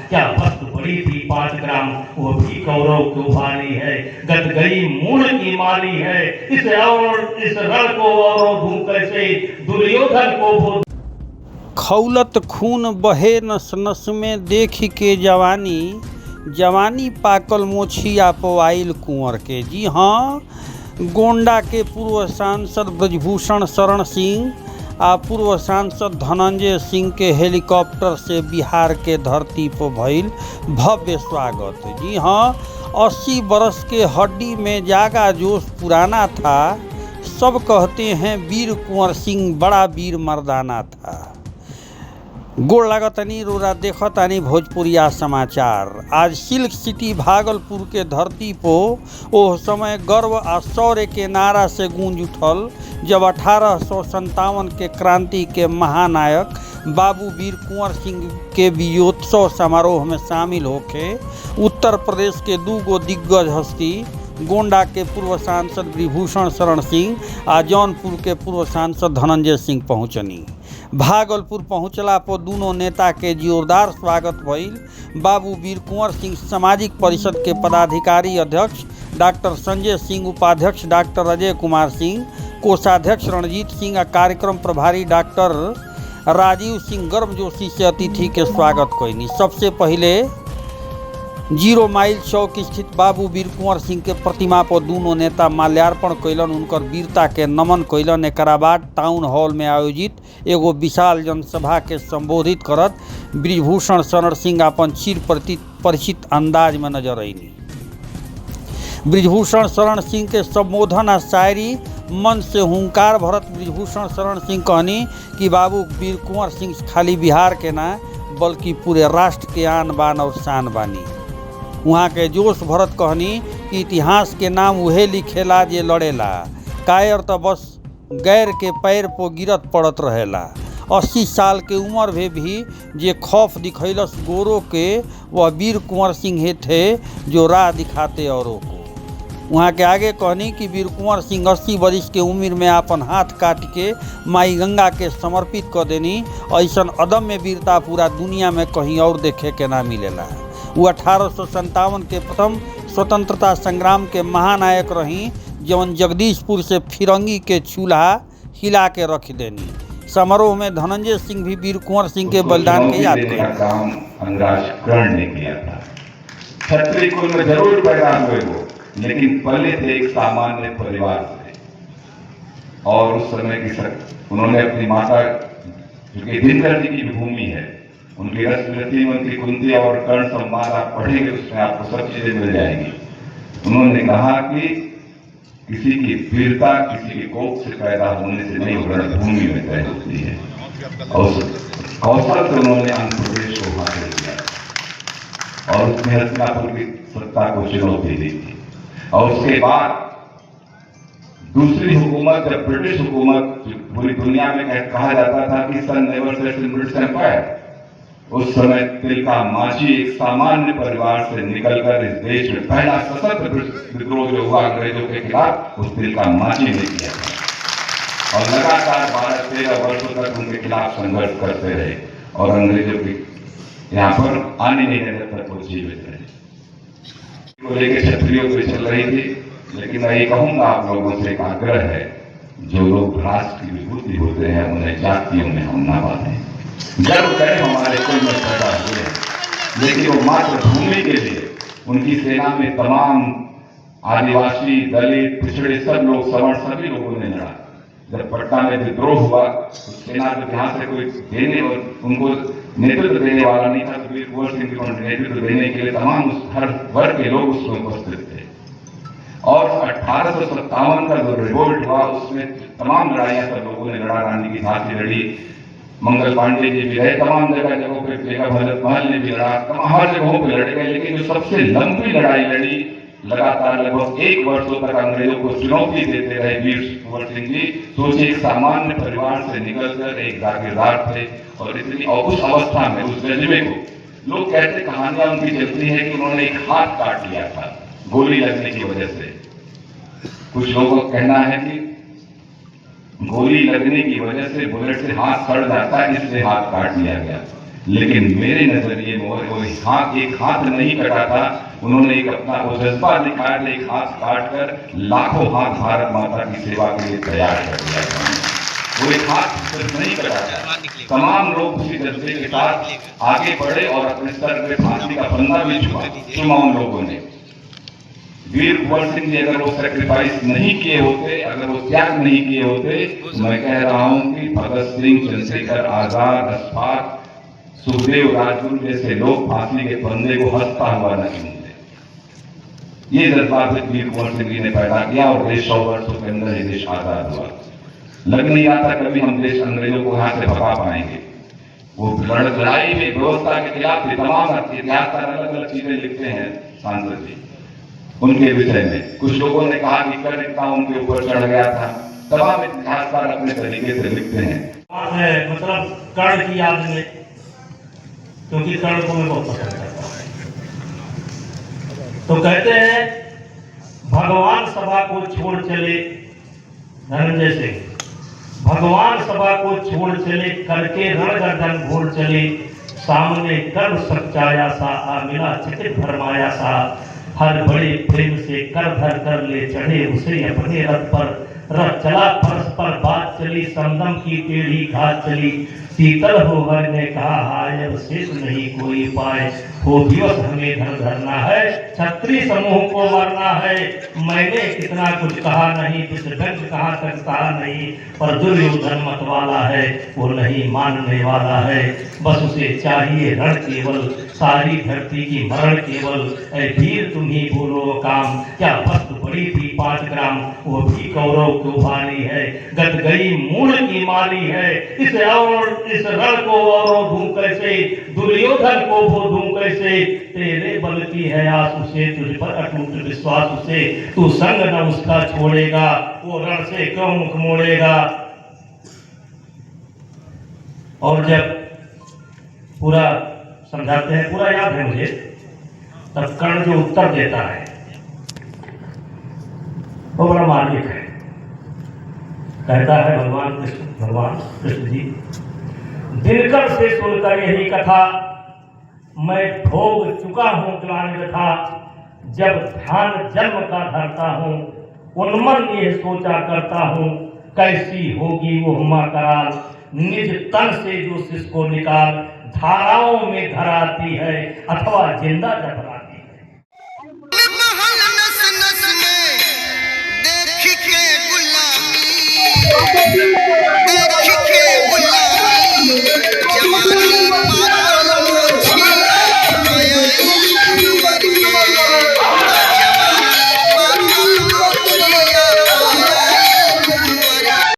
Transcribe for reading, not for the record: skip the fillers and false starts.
क्या वस्तु बड़ी थी 5 ग्राम, वो भी कौरव को भारी है। गत गई मूल की माली है, इस रण को और धूम कैसे दुर्योधन को वो। खौलत खून बहे नस नस में देख के जवानी, जवानी पाकल मोछिया पवाइल कुंवर के। जी हाँ, गोंडा के पूर्व सांसद ब्रजभूषण शरण सिंह आ पूर्व सांसद धनंजय सिंह के हेलीकॉप्टर से बिहार के धरती पर भइल भव्य स्वागत। जी हाँ, 80 बरस के हड्डी में जागा जोश पुराना था। सब कहते हैं वीर कुंवर सिंह बड़ा वीर मर्दाना था। गोड़ लागतनी रोरा देखतानी भोजपुरिया समाचार। आज सिल्क सिटी भागलपुर के धरती पर ओह समय गर्व आ शौर्य के नारा से गूंज उठल जब 1857 के क्रांति के महानायक बाबू वीर कुंवर सिंह के विजयोत्सव समारोह में शामिल होके उत्तर प्रदेश के 2 दिग्गज हस्ती, गोंडा के पूर्व सांसद ब्रजभूषण शरण सिंह आ जौनपुर के पूर्व सांसद धनंजय सिंह पहुँचनी। भागलपुर पहुँचला पर दोनों नेता के जोरदार स्वागत भइल। बाबू वीर कुंवर सिंह सामाजिक परिषद के पदाधिकारी अध्यक्ष डॉक्टर संजय सिंह, उपाध्यक्ष डॉक्टर अजय कुमार सिंह, कोषाध्यक्ष रणजीत सिंह, कार्यक्रम प्रभारी डॉक्टर राजीव सिंह गर्मजोशी से अतिथि के स्वागत कैनी। सबसे पहले 0 माइल चौक स्थित बाबू वीर कुंवर सिंह के प्रतिमा पर दोनों नेता माल्यार्पण कैलन, उनकर वीरता के नमन कैलन। एकरा बाद टाउन हॉल में आयोजित एगो विशाल जनसभा के संबोधित करत ब्रजभूषण शरण सिंह अपन चिर परिचित अंदाज में नजर अयनी। ब्रजभूषण शरण सिंह के संबोधन आ शायरी मन से हुंकार भरत ब्रजभूषण शरण सिंह कहनी कि बाबू वीर कुंवर सिंह खाली बिहार के ना बल्कि पूरे राष्ट्र के आन बान और शान बानी। वहाँ के जोश भरत कहनी कि इतिहास के नाम उहे लिखेला जे लड़ेला, कायर तो बस गैर के पैर पर गिरत पड़त रहेला। 80 साल के उम्र में भी जे खौफ दिखैलस गोरों के, वह वीर कुंवर सिंह ही थे जो राह दिखाते औरों को। वहाँ के आगे कहनी कि वीर कुंवर सिंह 80 वर्ष के उम्र में अपन हाथ काट के माई गंगा के समर्पित कर देनी। ऐसन अदम्य वीरता पूरा दुनिया में कहीं और देखे के ना मिलेला। वो 1857 के प्रथम स्वतंत्रता संग्राम के महानायक रही, जौन जगदीशपुर से फिरंगी के चूल्हा हिला के रख देनी। समारोह में धनंजय सिंह भी वीर कुंवर सिंह के बलिदान के याद किया। काम अंगराज कर्ण ने किया था। क्षत्रिय कुल में जरूर पैदा हुए वो, लेकिन पहले थे एक सामान्य परिवार से। और उस समय की उन्होंने अपनी माता, जो कि दिनकर जी की भूमि है, उनकी रसमती, उनकी कुंती और कर्ण संवाद आप पढ़ेंगे, उसमें आपको सब चीजें मिल जाएंगी। उन्होंने कहा कि किसी की वीरता किसी के कोख से पैदा होने से नहीं, रणभूमि में तय होती है। और कौशल से उन्होंने आंध्र प्रदेश को हासिल किया और उसमें हस्तिनापुर की सत्ता को चुनौती दी थी। और उसके बाद दूसरी हुकूमत, जब ब्रिटिश हुकूमत पूरी दुनिया में कहा जाता था कि sun never set in British Empire, उस समय तिलका मांझी एक सामान्य परिवार से निकलकर इस देश में पहला सशस्त्र विद्रोह जो हुआ अंग्रेजों के खिलाफ, उस तिलका मांझी ने किया था। और लगातार 12-13 वर्षों तक उनके खिलाफ संघर्ष करते रहे और अंग्रेजों के यहाँ पर आने नहीं देने तक वो जीवित रहे। को लेकर क्षत्रियों को चल रही थी, लेकिन मैं ये कहूंगा आप लोगों से एक आग्रह है, जो लोग राष्ट्र की विभूति होते हैं उन्हें जातियों में हम ना बांधें। गर्व करें हमारे कुल में पैदा हुए, लेकिन वो मातृभूमि के लिए उनकी सेना में तमाम आदिवासी, दलित, पिछड़े सब लोग, सवर्ण सभी लोगों ने लड़ा। जब पटना में विद्रोह हुआ तो सेना को यहाँ से कोई देने और उनको नेतृत्व देने वाला नहीं था, तो वीर कुंवर सिंह को नेतृत्व देने के लिए तमाम हर वर्ग के लोग उसमें उपस्थित थे। और 1857 का जो रिवोल्ट हुआ उसमें तमाम लड़ाइयां सब लोगों ने लड़ा। रानी की झांसी लड़ी, मंगल पांडे जी भी रहे, तमाम जगहों पे बेगा भगत महल ने भी लड़ा, हर जगहों पे लड़ गए। लेकिन जो सबसे लंबी लड़ाई लड़ी, लगातार लगभग 1 वर्षों तक अंग्रेजों को चुनौती देते रहे वीर कुंवर सिंह जी। सोचिए, एक सामान्य परिवार से निकलकर एक जागीरदार थे और इतनी, और उस अवस्था में उस जज्बे को, लोग कहते, कहानियां उनकी चलती है कि उन्होंने एक हाथ काट लिया था गोली लगने की वजह से। कुछ लोगों का कहना है कि गोली लगने की वजह से बुलेट से हाथ सड़ जाता है, इसलिए हाथ काट लिया गया। लेकिन मेरे नजरिए में वो हाथ एक हाथ नहीं कटा था, उन्होंने एक अपना वो जज्बा दिखाया था, एक हाथ काट कर लाखों हाथ भारत माता की सेवा के लिए तैयार कर दिया था। वो एक हाथ सिर्फ नहीं कटा था, तमाम लोग उसी जज्बे के साथ आगे बढ़े और अपने सर पे फांसी का फंदा भी चुमा उन लोगों ने। वीर कुंवर सिंह जी अगर वो सेक्रीफाइस नहीं किए होते, अगर वो त्याग नहीं किए होते, तो मैं कह रहा हूं कि भगत सिंह, चंद्रशेखर आजाद, अशफाक, सुखदेव, राजगुरु जैसे लोग फांसी के फंदे को हंसता हुआ न चूमते। ये जज्बात वीर कुंवर सिंह जी ने पैदा किया और देश 100 वर्षों के अंदर ये देश आजाद हुआ। लग नहीं आता कभी हम देश अंग्रेजों को यहां से भगा पाएंगे। वो लड़ाई में व्यवस्था के खिलाफ तमाम इतिहासकार अलग अलग चीजें लिखते हैं सांसद जी उनके विषय में। कुछ लोगों ने कहा कि कर इतना उनके ऊपर चढ़ गया था, तमाम इतिहासकार अपने तरीके से लिखते हैं। मतलब कर्ण की याद में, क्योंकि कर्ण को मैं बहुत पसंद करता हूँ। तो कहते हैं भगवान सभा को छोड़ चले, धनंजय सिंह, भगवान सभा को छोड़ चले, करके रणगर्दन घोड़ चले, सामने कर्म सच्चाया सा, आ मिला चकित भरमाया सा, हर बड़े प्रेम से कर धर कर ले चढ़े उसे अपने रथ पर, रथ चला परस्पर बात चली, समदम की टेढ़ी घात चली, शीतल हो हर ने कहा हाय अब शेष नहीं कोई पाए, हो दिवस हमें धर धरना है, क्षत्रिय समूह को मरना है, मैंने कितना कुछ कहा नहीं, दुष्यंत कहाँ तक कहा नहीं, पर दुर्योधन मत वाला है, वो नहीं मानने वाला है, बस उसे चाहिए रण केवल, सारी धरती की मरण केवल, ऐ वीर तुम ही बोलो काम, क्या वस्तु बड़ी थी 5 ग्राम, वो भी कौरव क्यों भारी है, गत गई मूल की माली है, इस रण को और दूं कैसे, दुर्योधन को वो दूं कैसे, तेरे बल की है आस उसे, तुझ पर अटूट विश्वास उसे, तू संग न उसका छोड़ेगा, वो रण से क्यों मुख मोड़ेगा। और जब पूरा समझाते हैं, पूरा याद है मुझे, तब कर्ण जो उत्तर देता है वो बड़ा मार्मिक है। कहता है भगवान कृष्ण जी, दिनकर से सुनकर यही कथा, मैं भोग चुका हूं ग्लानि व्यथा, जब ध्यान जन्म का धरता हूं, उन्मन ये सोचा करता हूं, कैसी होगी वो हुमा कराल, निज तन से जो शिष को निकाल, धाराओं में धराती है अथवा जिंदा जब